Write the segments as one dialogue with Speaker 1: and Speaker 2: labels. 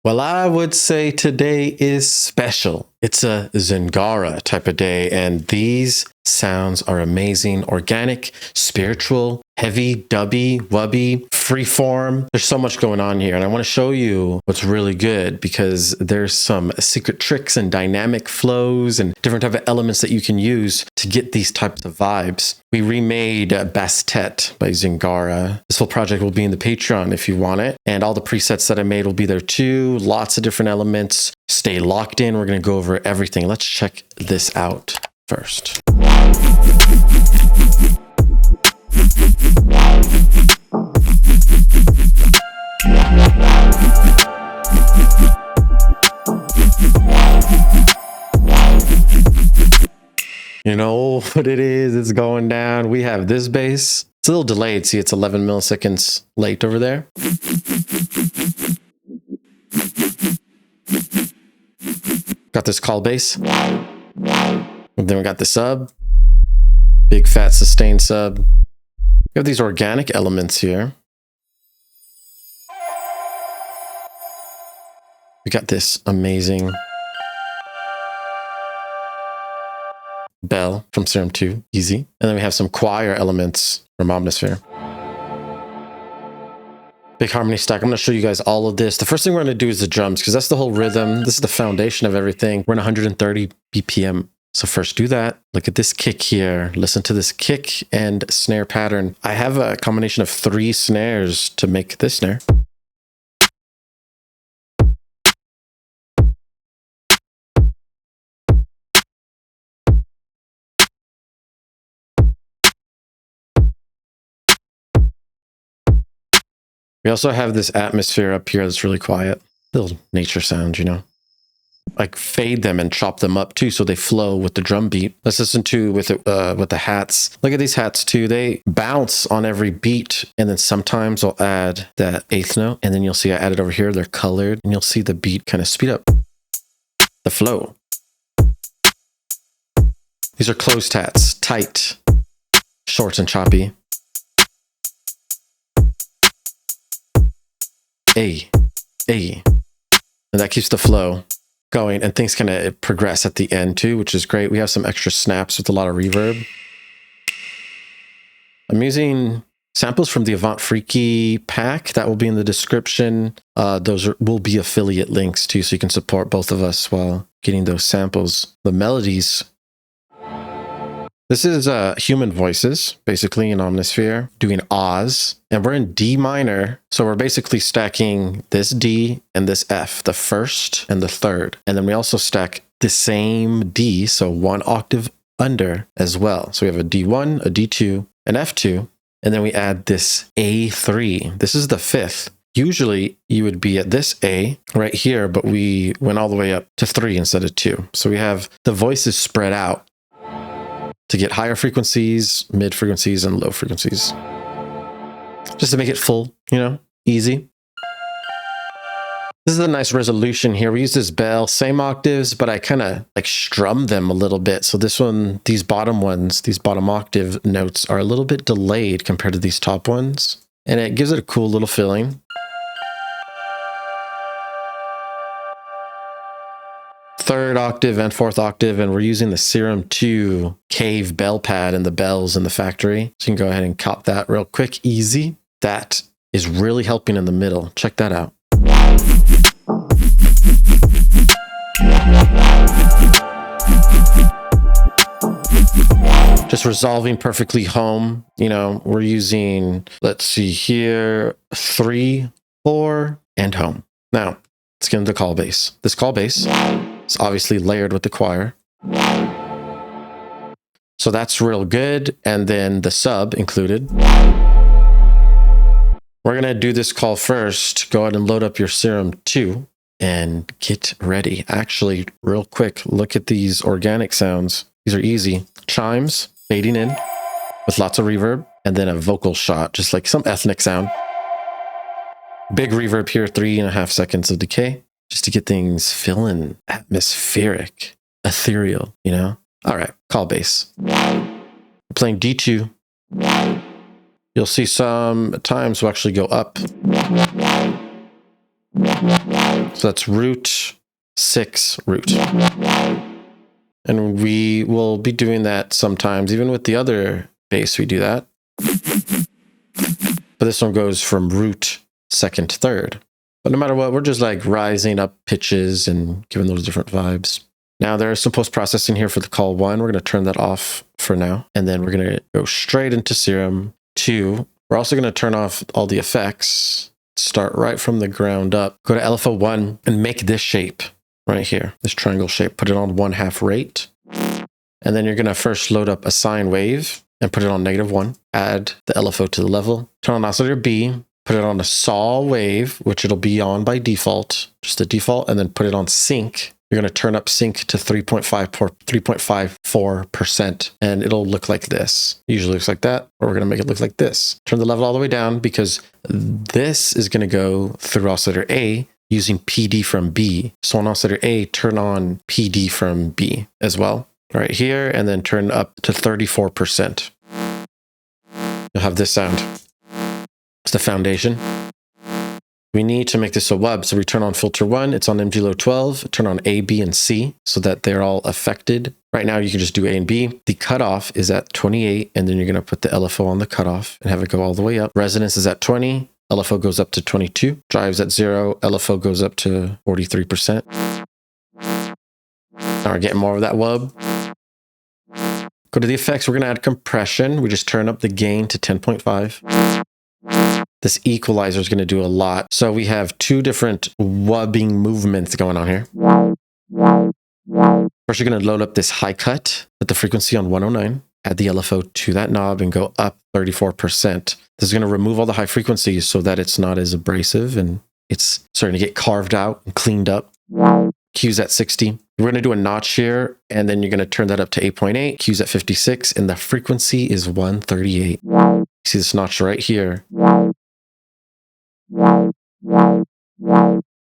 Speaker 1: Well, I would say today is special. It's a Zingara type of day, and these sounds are amazing, organic, spiritual, heavy, dubby, wubby, freeform. There's so much going on here, and I want to show you what's really good because there's some secret tricks and dynamic flows and different type of elements that you can use to get these types of vibes. We remade Bastet by Zingara. This whole project will be in the Patreon if you want it, and all the presets that I made will be there too. Lots of different elements. Stay locked in. We're going to go over everything. Let's check this out first. You know what it is? It's going down. We have this bass. It's a little delayed. See, it's 11 milliseconds late over there. Got this call bass. And then we got the sub. Big fat sustained sub. We have these organic elements here. We got this amazing bell from Serum 2, easy. And then we have some choir elements from Omnisphere. Big harmony stack. I'm going to show you guys all of this. The first thing we're going to do is the drums, because that's the whole rhythm. This is the foundation of everything. We're in 130 BPM. So first do that. Look at this kick here. Listen to this kick and snare pattern. I have a combination of 3 snares to make this snare. We also have this atmosphere up here that's really quiet. Little nature sounds, you know. Like fade them and chop them up too so they flow with the drum beat. Let's listen to with the hats. Look at these hats too. They bounce on every beat, and then sometimes I'll add that 8th note, and then you'll see I added over here. They're colored, and you'll see the beat kind of speed up. The flow. These are closed hats, tight, short and choppy. A. And that keeps the flow going, and things kind of progress at the end too, which is great. We have some extra snaps with a lot of reverb. I'm using samples from the Avant Freaky pack that will be in the description. Those will be affiliate links too, so you can support both of us while getting those samples. The melodies. This is human voices, basically in Omnisphere, doing Oz. And we're in D minor, so we're basically stacking this D and this F, the first and the third. And then we also stack the same D, so 1 octave under as well. So we have a D1, a D2, an F2, and then we add this A3. This is the 5th. Usually you would be at this A right here, but we went all the way up to 3 instead of 2. So we have the voices spread out to get higher frequencies, mid frequencies, and low frequencies. Just to make it full, you know, easy. This is a nice resolution here. We use this bell, same octaves, but I kind of like strum them a little bit. So this one, these bottom ones, these bottom octave notes are a little bit delayed compared to these top ones. And it gives it a cool little feeling. 3rd octave and 4th octave, and we're using the Serum 2 cave bell pad and the bells in the factory. So you can go ahead and cop that real quick, easy. That is really helping in the middle. Check that out. Just resolving perfectly home. You know, we're using, let's see here, 3, 4, and home. Now, let's get into the call bass. This call bass is obviously layered with the choir. So that's real good. And then the sub included. We're going to do this call first. Go ahead and load up your Serum 2 and get ready. Actually, real quick, look at these organic sounds. These are easy. Chimes fading in with lots of reverb, and then a vocal shot, just like some ethnic sound. Big reverb here, 3.5 seconds of decay. Just to get things feeling atmospheric, ethereal, you know? All right, call bass. We're playing D2. You'll see some times will actually go up. So that's root 6 root. And we will be doing that sometimes. Even with the other bass, we do that. But this one goes from root 2nd, 3rd. But no matter what, we're just like rising up pitches and giving those different vibes. Now there's some post-processing here for the call 1. We're going to turn that off for now. And then we're going to go straight into Serum 2. We're also going to turn off all the effects. Start right from the ground up. Go to LFO 1 and make this shape right here. This triangle shape. Put it on 1/2 rate. And then you're going to first load up a sine wave and put it on -1. Add the LFO to the level. Turn on oscillator B. Put it on a saw wave, which it'll be on by default. Just the default. And then put it on sync. You're going to turn up sync to 3.54%, and it'll look like this. Usually looks like that, or we're going to make it look like this. Turn the level all the way down because this is going to go through oscillator A using PD from B. So on oscillator A, turn on PD from B as well, right here, and then turn up to 34%. You'll have this sound. It's the foundation. We need to make this a wub, so we turn on filter 1. It's on MG Low 12. Turn on A, B, and C so that they're all affected. Right now, you can just do A and B. The cutoff is at 28, and then you're going to put the LFO on the cutoff and have it go all the way up. Resonance is at 20. LFO goes up to 22. Drives at 0. LFO goes up to 43%. Now we're getting more of that wub. Go to the effects. We're going to add compression. We just turn up the gain to 10.5. This equalizer is going to do a lot. So we have 2 different wubbing movements going on here. First, you're going to load up this high cut with the frequency on 109. Add the LFO to that knob and go up 34%. This is going to remove all the high frequencies so that it's not as abrasive and it's starting to get carved out and cleaned up. Q's at 60. We're going to do a notch here, and then you're going to turn that up to 8.8. Q's at 56, and the frequency is 138. You see this notch right here.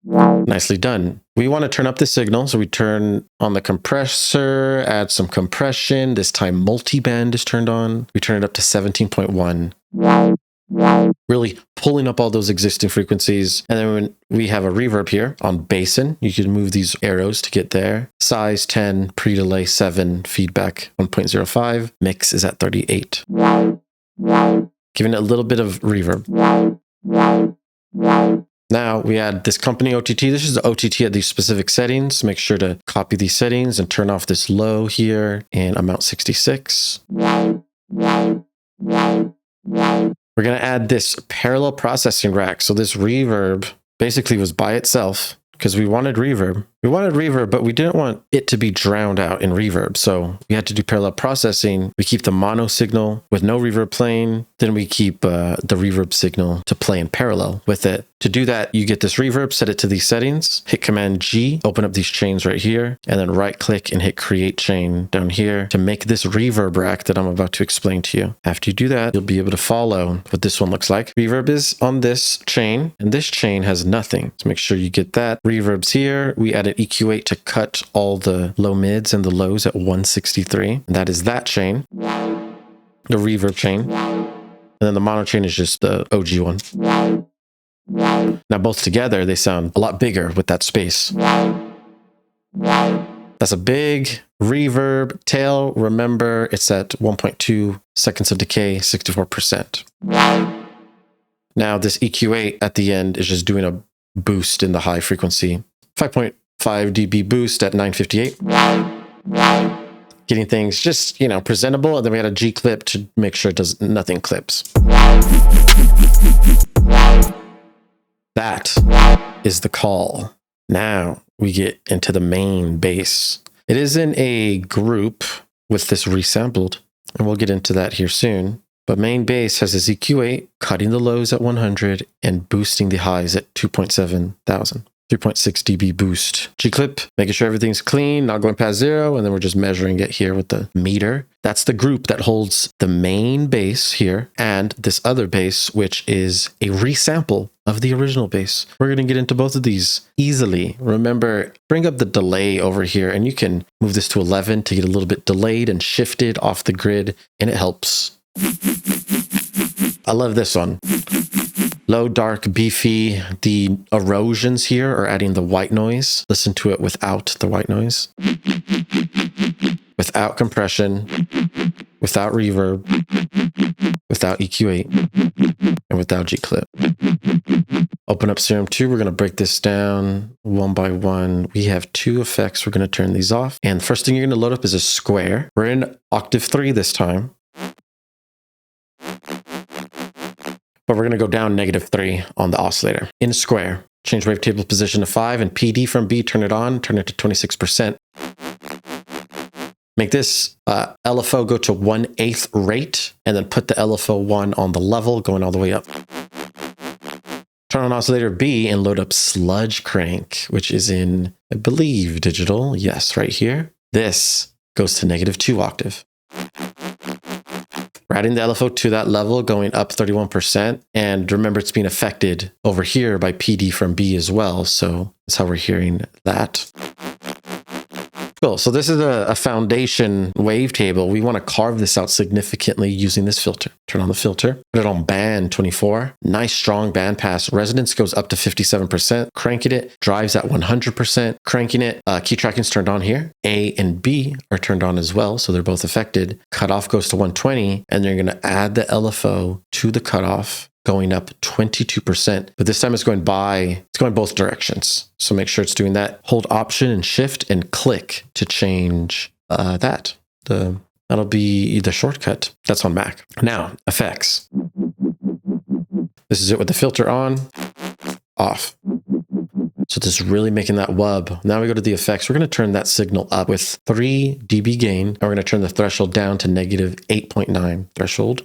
Speaker 1: Nicely done. We want to turn up the signal, so we turn on the compressor, add some compression. This time multi-band is turned on. We turn it up to 17.1. Really pulling up all those existing frequencies. And then when we have a reverb here on basin, you can move these arrows to get there. Size 10, pre-delay 7, feedback 1.05. Mix is at 38. Giving it a little bit of reverb. Now we add this company OTT. This is the OTT at these specific settings. Make sure to copy these settings and turn off this low here and amount 66. We're going to add this parallel processing rack. So this reverb basically was by itself because we wanted reverb. We wanted reverb, but we didn't want it to be drowned out in reverb. So we had to do parallel processing. We keep the mono signal with no reverb playing. Then we keep the reverb signal to play in parallel with it. To do that, you get this reverb, set it to these settings, hit Command G, open up these chains right here, and then right click and hit Create Chain down here to make this reverb rack that I'm about to explain to you. After you do that, you'll be able to follow what this one looks like. Reverb is on this chain, and this chain has nothing. So make sure you get that. Reverb's here. We added EQ8 to cut all the low mids and the lows at 163. And that is that chain, the reverb chain. And then the mono chain is just the OG one. Now both together, they sound a lot bigger with that space. That's a big reverb tail. Remember, it's at 1.2 seconds of decay, 64%. Now this EQ8 at the end is just doing a boost in the high frequency. 5.5 dB boost at 958. Getting things just, presentable. And then we had a G clip to make sure it does nothing clips. That is the call. Now we get into the main bass. It is in a group with this resampled, and we'll get into that here soon. But main bass has his EQ8, cutting the lows at 100 and boosting the highs at 2.7 thousand. 3.6 dB boost. G-clip, making sure everything's clean, not going past 0, and then we're just measuring it here with the meter. That's the group that holds the main bass here and this other bass, which is a resample of the original bass. We're going to get into both of these easily. Remember, bring up the delay over here, and you can move this to 11 to get a little bit delayed and shifted off the grid, and it helps. I love this one. Low, dark, beefy. The erosions here are adding the white noise. Listen to it without the white noise. Without compression. Without reverb. Without EQ8. And without G-clip. Open up Serum 2. We're going to break this down one by one. We have 2 effects. We're going to turn these off. And the first thing you're going to load up is a square. We're in octave 3 this time. But we're going to go down -3 on the oscillator. In square, change wavetable position to 5 and PD from B, turn it on, turn it to 26%. Make this LFO go to 1/8 rate and then put the LFO 1 on the level going all the way up. Turn on oscillator B and load up sludge crank, which is in, I believe, digital. Yes, right here. This goes to -2 octave. We're adding the LFO to that level, going up 31%. And remember, it's being affected over here by PD from B as well. So that's how we're hearing that. Cool. So this is a foundation wavetable. We want to carve this out significantly using this filter. Turn on the filter. Put it on band 24. Nice strong band pass. Resonance goes up to 57%. Cranking it. Drives at 100%. Cranking it. Key tracking's turned on here. A and B are turned on as well. So they're both affected. Cutoff goes to 120. And you're going to add the LFO to the cutoff, going up 22%, but this time it's going both directions. So make sure it's doing that. Hold Option and Shift and click to change that. That'll be the shortcut. That's on Mac. Now, effects. This is it with the filter on, off. So this is really making that wub. Now we go to the effects. We're going to turn that signal up with 3 dB gain, and we're going to turn the threshold down to -8.9 threshold.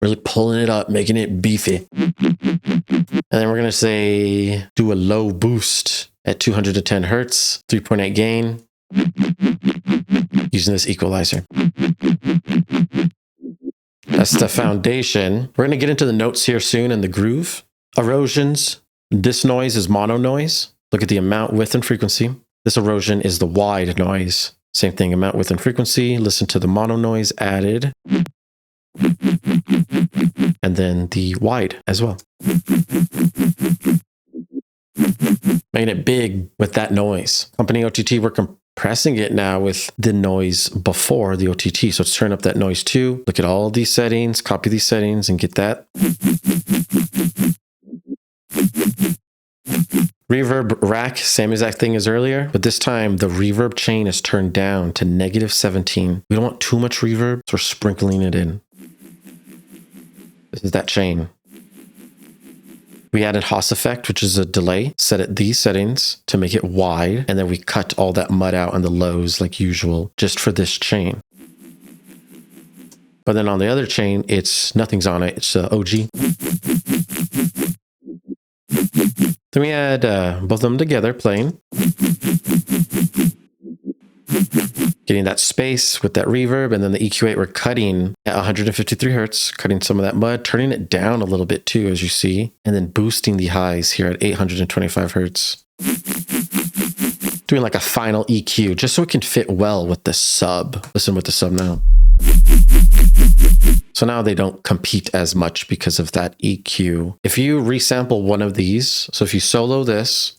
Speaker 1: Really pulling it up, making it beefy. And then we're going to do a low boost at 210 hertz, 3.8 gain, using this equalizer. That's the foundation. We're going to get into the notes here soon and the groove. Erosions. This noise is mono noise. Look at the amount, width, and frequency. This erosion is the wide noise. Same thing, amount, width, and frequency. Listen to the mono noise added. And then the wide as well. Making it big with that noise. Company OTT, we're compressing it now with the noise before the OTT. So let's turn up that noise too. Look at all these settings, copy these settings and get that. Reverb rack, same exact thing as earlier, but this time the reverb chain is turned down to -17. We don't want too much reverb, so we're sprinkling it in. This is that chain. We added Haas effect, which is a delay, set at these settings to make it wide, and then we cut all that mud out and the lows like usual, just for this chain. But then on the other chain, nothing's on it, it's OG. Then we add both of them together, playing. Getting that space with that reverb, and then the EQ8 we're cutting at 153 hertz, cutting some of that mud, turning it down a little bit too, as you see, and then boosting the highs here at 825 hertz. Doing like a final EQ, just so it can fit well with the sub. Listen with the sub now. So now they don't compete as much because of that EQ. If you resample one of these, so if you solo this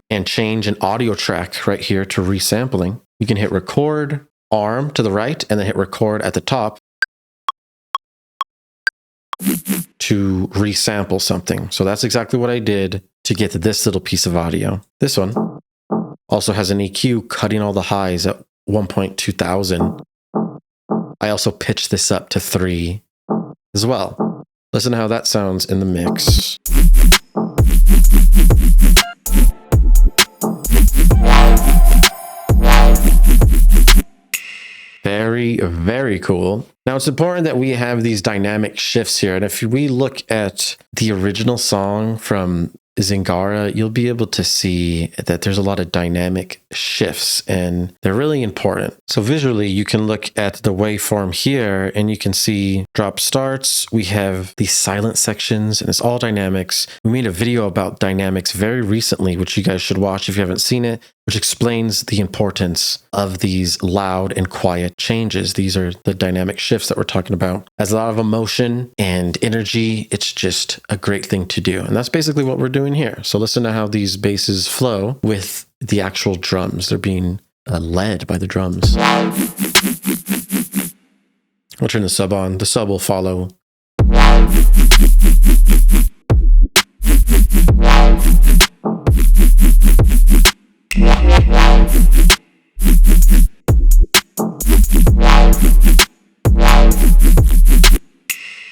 Speaker 1: and change an audio track right here to resampling, you can hit record arm to the right and then hit record at the top to resample something. So that's exactly what I did to get this little piece of audio. This one also has an EQ cutting all the highs at 1.2000. I also pitched this up to 3 as well. Listen to how that sounds in the mix. Very, very cool. Now it's important that we have these dynamic shifts here. And if we look at the original song from Zingara, you'll be able to see that there's a lot of dynamic shifts and they're really important. So visually, you can look at the waveform here and you can see drop starts. We have these silent sections and it's all dynamics. We made a video about dynamics very recently, which you guys should watch if you haven't seen it. which explains the importance of these loud and quiet changes. These are the dynamic shifts that we're talking about. As a lot of emotion and energy, it's just a great thing to do. And that's basically what we're doing here. So listen to how these basses flow with the actual drums. They're being led by the drums. I'll turn the sub on. The sub will follow.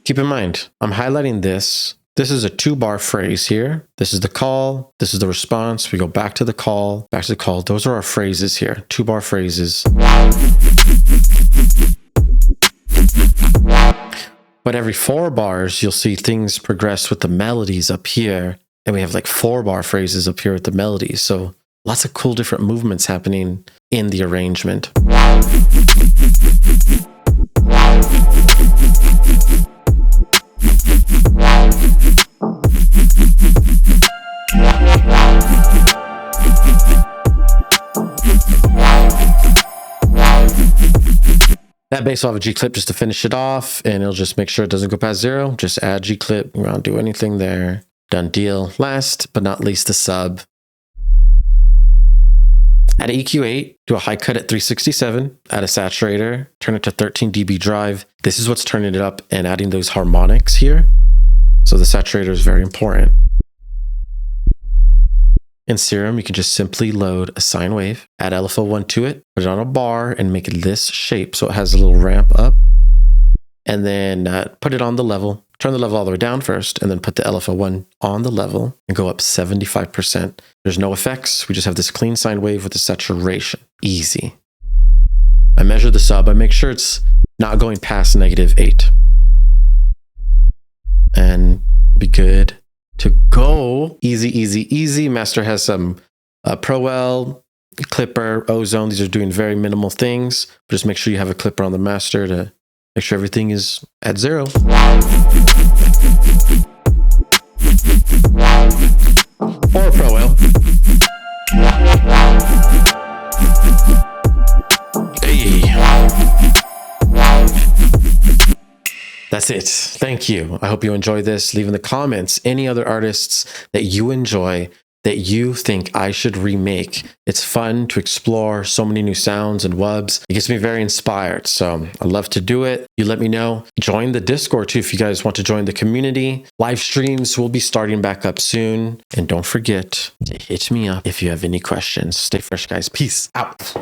Speaker 1: Keep in mind, I'm highlighting this. This is a 2-bar phrase here. This is the call. This is the response. We go back to the call, back to the call. Those are our phrases here. 2-bar phrases. But every 4 bars, you'll see things progress with the melodies up here. And we have like 4-bar phrases up here with the melodies. So lots of cool different movements happening in the arrangement. That bass will have a G clip just to finish it off, and it'll just make sure it doesn't go past 0. Just add G clip. We don't do anything there. Done deal. Last but not least, the sub. Add an EQ8, do a high cut at 367, add a saturator, turn it to 13 dB drive. This is what's turning it up and adding those harmonics here. So the saturator is very important. In Serum, you can just simply load a sine wave, add LFO1 to it, put it on a bar, and make it this shape so it has a little ramp up. And then put it on the level, turn the level all the way down first, and then put the LFO1 on the level and go up 75%. There's no effects. We just have this clean sine wave with the saturation. Easy. I measure the sub. I make sure it's not going past -8. And be good to go. Easy, easy, easy. Master has some Pro L, Clipper, Ozone. These are doing very minimal things. But just make sure you have a Clipper on the master to make sure everything is at 0. Or a Pro L. Hey. That's it. Thank you. I hope you enjoy this. Leave in the comments any other artists that you enjoy that you think I should remake. It's fun to explore so many new sounds and wubs. It gets me very inspired. So I love to do it. You let me know. Join the Discord too if you guys want to join the community. Live streams will be starting back up soon. And don't forget to hit me up if you have any questions. Stay fresh, guys. Peace out.